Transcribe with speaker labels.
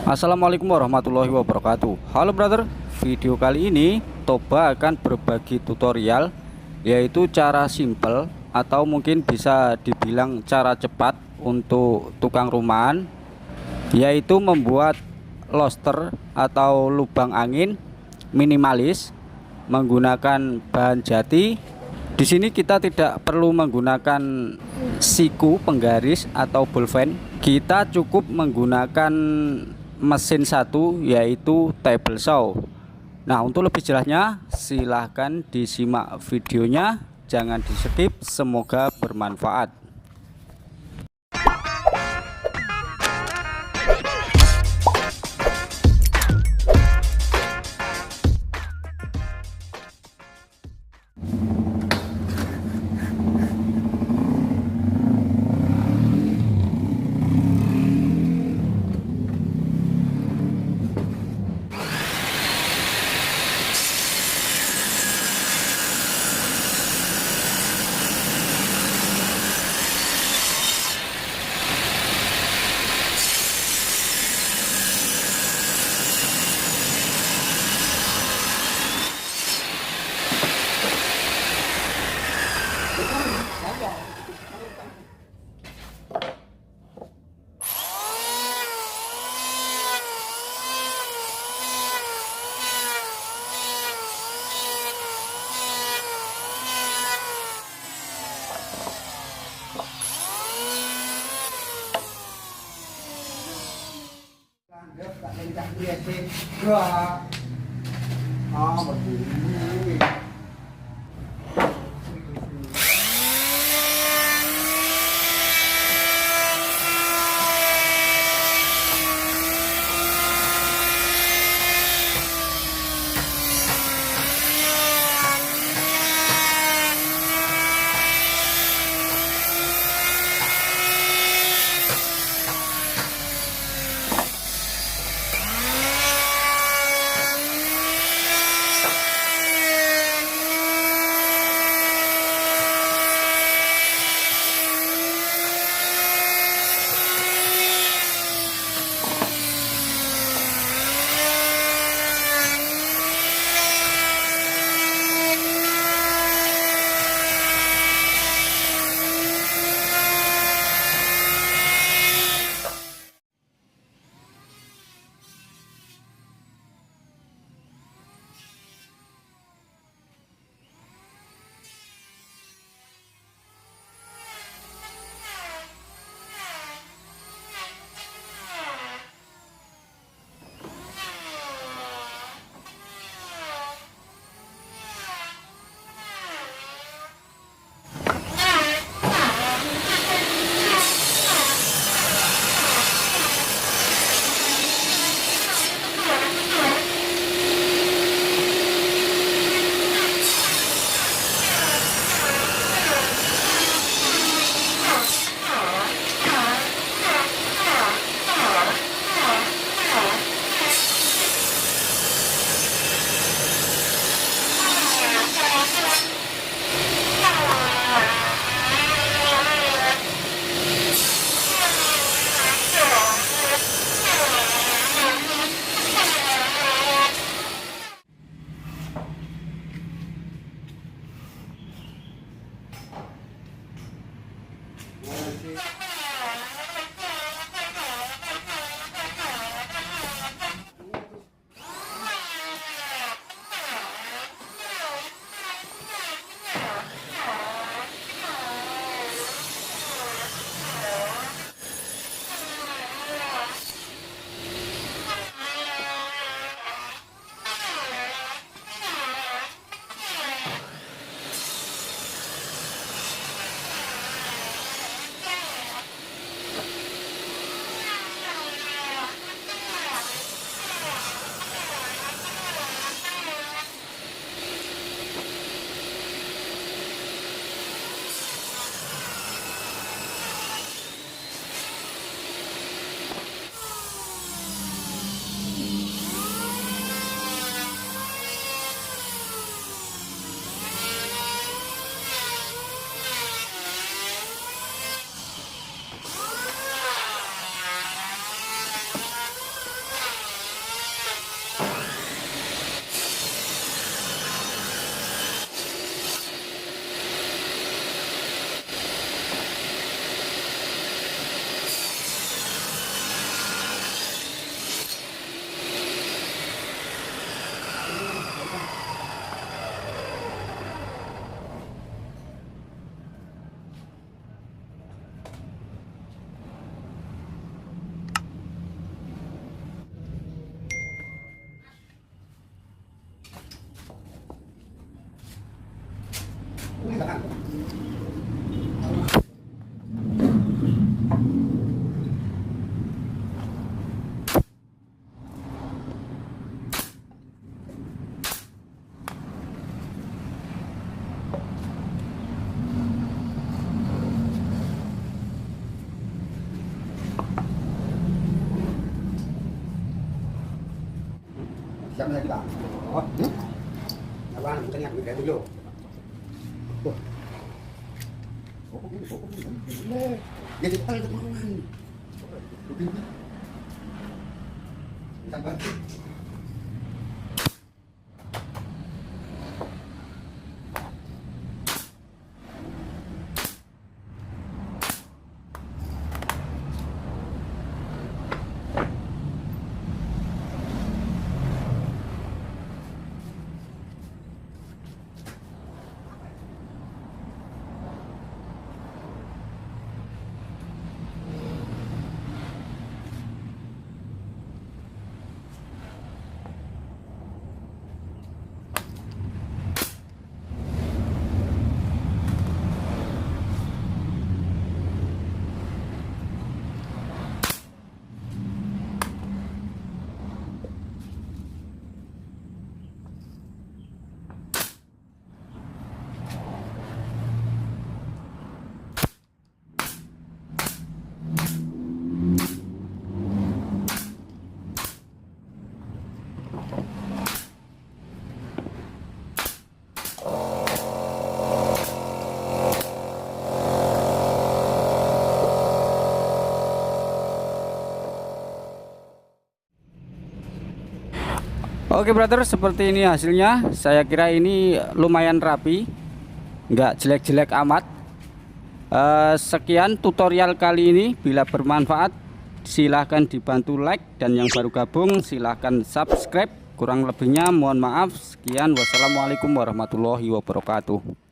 Speaker 1: Assalamualaikum warahmatullahi wabarakatuh. Halo brother, video kali ini Toba akan berbagi tutorial, yaitu cara simple atau mungkin bisa dibilang cara cepat untuk tukang rumahan, yaitu membuat lobster atau lubang angin minimalis menggunakan bahan jati. Di sini kita tidak perlu menggunakan siku penggaris atau ballpen, kita cukup menggunakan mesin satu, yaitu table saw. Nah, untuk lebih jelasnya silahkan disimak videonya, jangan di skip, semoga bermanfaat.
Speaker 2: Siapa lagi Pak? Oh, abang tengah beda dulu. Jadi tahu teman-teman. Kita bantu.
Speaker 1: Oke brother, seperti ini hasilnya. Saya kira ini lumayan rapi, nggak jelek-jelek amat. Sekian tutorial kali ini. Bila bermanfaat silahkan dibantu like, dan yang baru gabung silahkan subscribe. Kurang lebihnya mohon maaf. Sekian, wassalamualaikum warahmatullahi wabarakatuh.